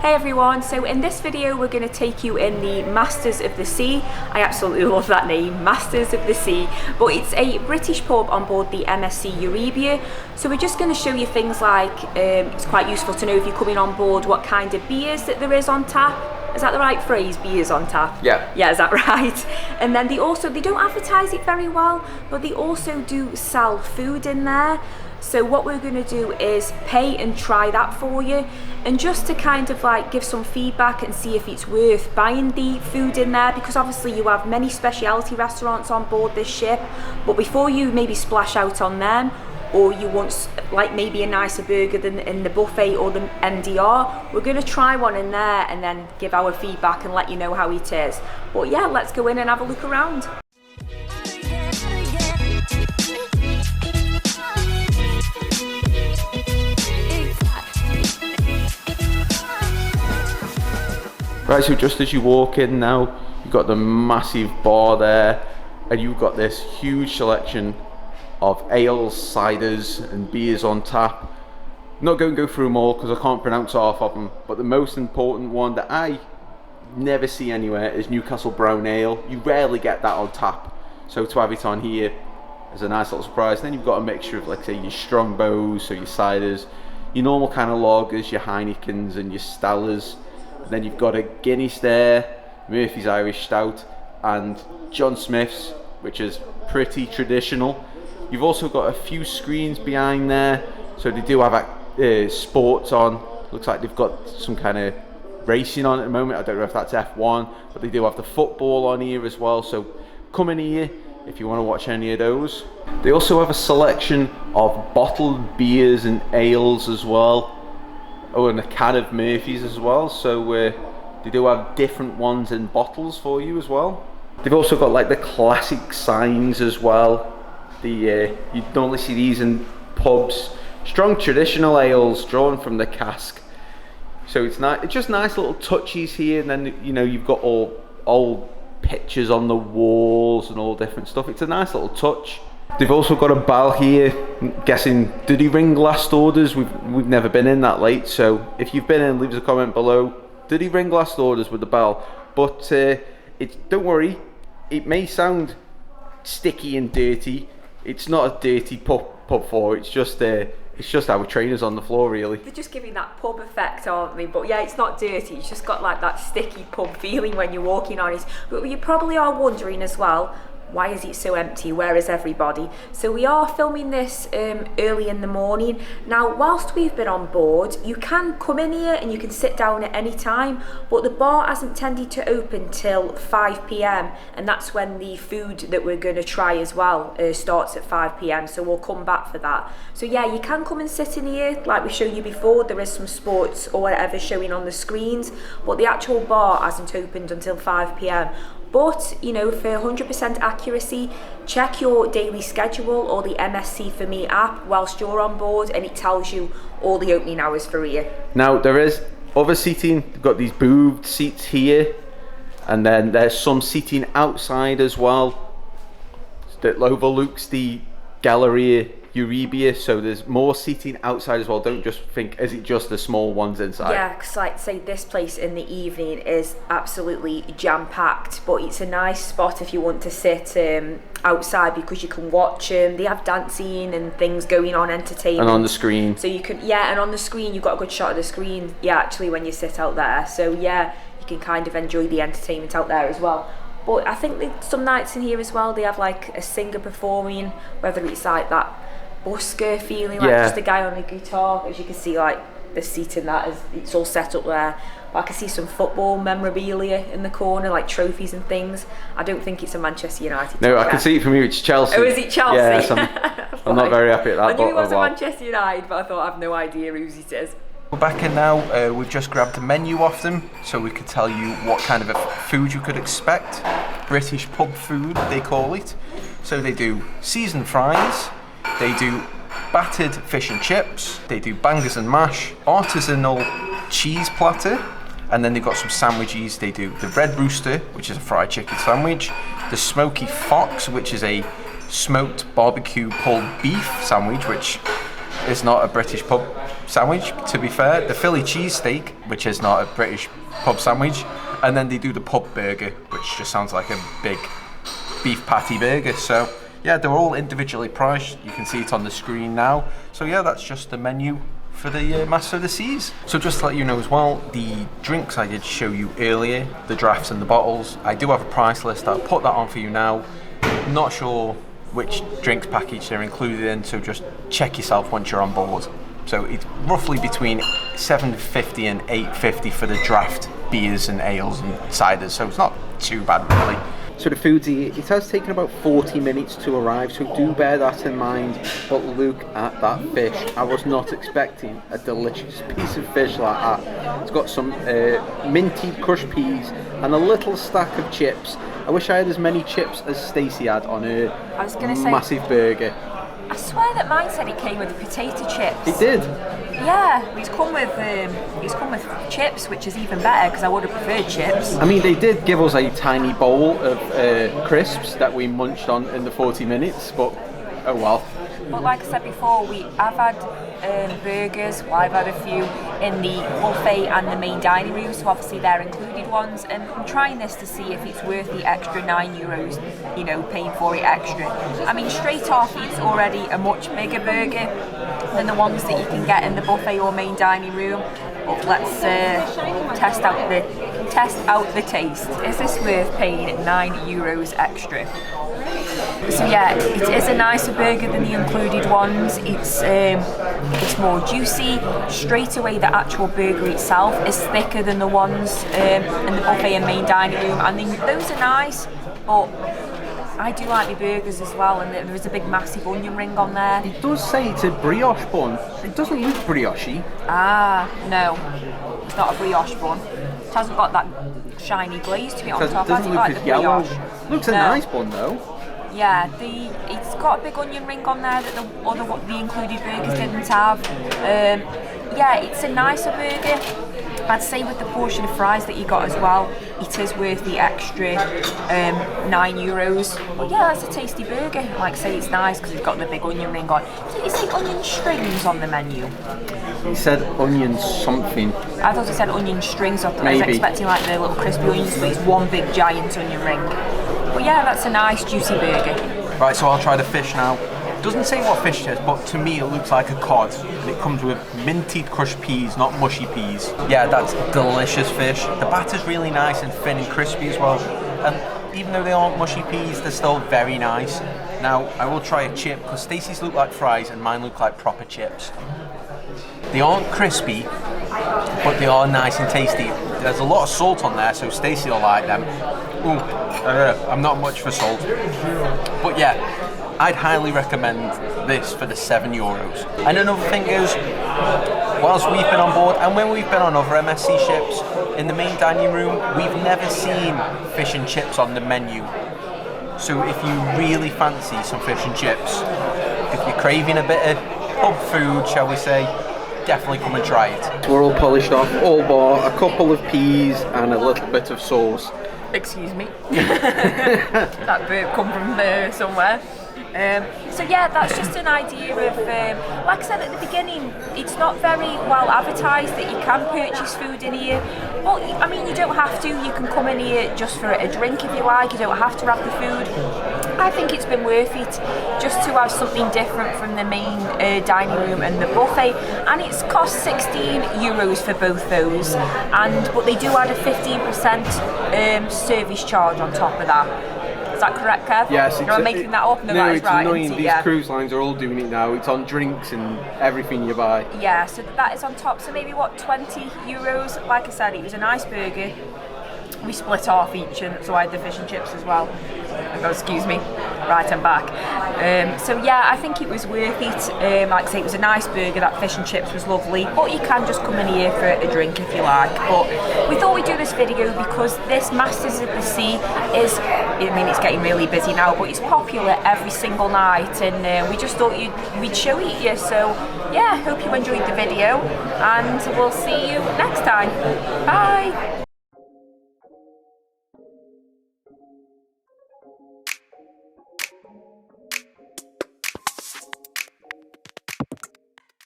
Hey everyone, so in this video we're going to take you in the Masters of the Sea. I absolutely love that name, Masters of the Sea, but it's a British pub on board the MSC Euribia. So we're just going to show you things like, it's quite useful to know if you're coming on board what kind of beers that there is on tap. Is that the right phrase, beers on tap? Yeah. Yeah, is that right? And then they don't advertise it very well, but they also do sell food in there. So what we're going to do is pay and try that for you, and just to kind of like give some feedback and see if it's worth buying the food in there, because obviously you have many specialty restaurants on board this ship, but before you maybe splash out on them, or you want like maybe a nicer burger than in the buffet or the NDR, we're going to try one in there and then give our feedback and let you know how it is. But yeah, let's go in and have a look around. Right, so just as you walk in now, you've got the massive bar there, and you've got this huge selection of ales, ciders and beers on tap. I'm not going to go through them all because I can't pronounce half of them, but the most important one that I never see anywhere is Newcastle Brown Ale. You rarely get that on tap, so to have it on here is a nice little surprise. Then you've got a mixture of, like, say, your Strongbows, so your ciders, your normal kind of lagers, your Heinekens and your Stellas. Then you've got a Guinness there, Murphy's Irish Stout, and John Smith's, which is pretty traditional. You've also got a few screens behind there, so they do have sports on. Looks like they've got some kind of racing on at the moment. I don't know if that's F1, but they do have the football on here as well, so come in here if you want to watch any of those. They also have a selection of bottled beers and ales as well. Oh, and a can of Murphy's as well, so they do have different ones in bottles for you as well. They've also got like the classic signs as well. You normally see these in pubs. Strong traditional ales drawn from the cask. So it's nice. It's just nice little touches here, and then you've got all old pictures on the walls and all different stuff. It's a nice little touch. They've also got a bar here. I'm guessing, do they ring last orders? We've never been in that late, so if you've been in, leave us a comment below. Do they ring last orders with the bell? But don't worry, it may sound sticky and dirty. It's not a dirty pub floor. It's just our trainers on the floor, really. They're just giving that pub effect, aren't they? But yeah, it's not dirty. It's just got like that sticky pub feeling when you're walking on it. But you probably are wondering as well, why is it so empty? Where is everybody? So we are filming this early in the morning. Now, whilst we've been on board, you can come in here and you can sit down at any time, but the bar hasn't tended to open till 5 PM, and that's when the food that we're going to try as well starts at 5 PM, so we'll come back for that. So yeah, you can come and sit in here like we showed you before. There is some sports or whatever showing on the screens, but the actual bar hasn't opened until 5 PM. But, for 100% accuracy, check your daily schedule or the MSC For Me app whilst you're on board, and it tells you all the opening hours for here. Now, there is other seating. They've got these booth seats here, and then there's some seating outside as well that overlooks the Galleria Euribia, so there's more seating outside as well. Don't just think, is it just the small ones inside? Yeah, because like say this place in the evening is absolutely jam-packed, but it's a nice spot if you want to sit outside, because you can watch them. They have dancing and things going on, entertainment. And on the screen. So you can, yeah, and on the screen you've got a good shot of the screen, yeah, actually, when you sit out there. So yeah, you can kind of enjoy the entertainment out there as well. But I think some nights in here as well, they have like a singer performing, whether it's like that busker feeling, like just a guy on a guitar. As you can see, like the seat in that, it's all set up there. But I can see some football memorabilia in the corner, like trophies and things. I don't think it's a Manchester United. No, I can see it from here. It's Chelsea. Oh, is it Chelsea? Yes, I'm not very happy at that. I knew it was a Manchester United, but I thought I've no idea whose it is. We're back in now. We've just grabbed a menu off them, so we could tell you what kind of food you could expect. British pub food, they call it. So they do seasoned fries, they do battered fish and chips, they do bangers and mash, artisanal cheese platter, and then they've got some sandwiches. They do the Red Rooster, which is a fried chicken sandwich, the Smoky Fox, which is a smoked barbecue pulled beef sandwich, which is not a British pub sandwich, to be fair. The Philly cheesesteak, which is not a British pub sandwich. And then they do the pub burger, which just sounds like a big beef patty burger. So yeah, they're all individually priced. You can see it on the screen now. So yeah, that's just the menu for the Master of the Seas. So just to let you know as well, the drinks I did show you earlier, the drafts and the bottles, I do have a price list. I'll put that on for you now. Not sure which drinks package they're included in, so just check yourself once you're on board. So it's roughly between $7.50 and $8.50 for the draft beers and ales and ciders, so it's not too bad really. So the food's here. It has taken about 40 minutes to arrive, so do bear that in mind. But look at that fish. I was not expecting a delicious piece of fish like that. It's got some minted crushed peas and a little stack of chips. I wish I had as many chips as Stacey had on her massive burger. I swear that mine said it came with potato chips. It did? Yeah, it's come with chips, which is even better because I would have preferred chips. I mean, they did give us a tiny bowl of crisps that we munched on in the 40 minutes, but oh well. But like I said before, I've had burgers, well, I've had a few in the buffet and the main dining room, so obviously they're included ones, and I'm trying this to see if it's worth the extra €9, you know, paying for it extra. I mean, straight off it's already a much bigger burger than the ones that you can get in the buffet or main dining room, but let's test out the taste. Is this worth paying €9 extra? So yeah, it is a nicer burger than the included ones. It's more juicy. Straight away, the actual burger itself is thicker than the ones in the buffet and main dining room, and those are nice, but I do like the burgers as well, and there is a big massive onion ring on there. It does say it's a brioche bun. It doesn't look brioche-y. Ah, no, it's not a brioche bun. It hasn't got that shiny glaze to it on top. It doesn't look as yellow. Looks a nice bun though. Yeah, it's got a big onion ring on there that the included burgers didn't have. Yeah, it's a nicer burger. I'd say with the portion of fries that you got as well, it is worth the extra €9. But yeah, that's a tasty burger. Like I say, it's nice because it's got the big onion ring on. Did it say onion strings on the menu? It said onion something. I thought it said onion strings. I was expecting like the little crispy onions, but it's one big giant onion ring. But yeah, that's a nice juicy burger. Right, so I'll try the fish now. Doesn't say what fish it is, but to me it looks like a cod, and it comes with minted crushed peas, not mushy peas. Yeah, that's delicious fish. The batter's really nice and thin and crispy as well, and even though they aren't mushy peas, they're still very nice. Now, I will try a chip, because Stacey's look like fries and mine look like proper chips. They aren't crispy, but they are nice and tasty. There's a lot of salt on there, so Stacey will like them. Ooh, I'm not much for salt. But yeah, I'd highly recommend this for the €7. And another thing is, whilst we've been on board, and when we've been on other MSC ships, in the main dining room, we've never seen fish and chips on the menu. So if you really fancy some fish and chips, if you're craving a bit of pub food, shall we say, definitely come and try it. We're all polished off, all bar a couple of peas and a little bit of sauce. Excuse me. That burp come from somewhere. So yeah, that's just an idea of, like I said at the beginning, it's not very well advertised that you can purchase food in here. But I mean, you don't have to. You can come in here just for a drink if you like. You don't have to have the food. I think it's been worth it just to have something different from the main dining room and the buffet. And it's cost €16 for both those. But they do add a 15% service charge on top of that. Is that correct, Kev? Yes. I'm making that up. No, that is it's right. annoying. These cruise lines are all doing it now. It's on drinks and everything you buy. Yeah, so that is on top. So maybe what, €20? Like I said, it was a nice burger. We split half each, and so I had the fish and chips as well. Oh, excuse me. Right, I'm back. So yeah, I think it was worth it. Like I say, it was a nice burger. That fish and chips was lovely. But you can just come in here for a drink if you like. But we thought we'd do this video because this Masters of the Sea is, I mean, it's getting really busy now, but it's popular every single night, and we just thought we'd show it to you. So yeah, hope you enjoyed the video, and we'll see you next time. Bye.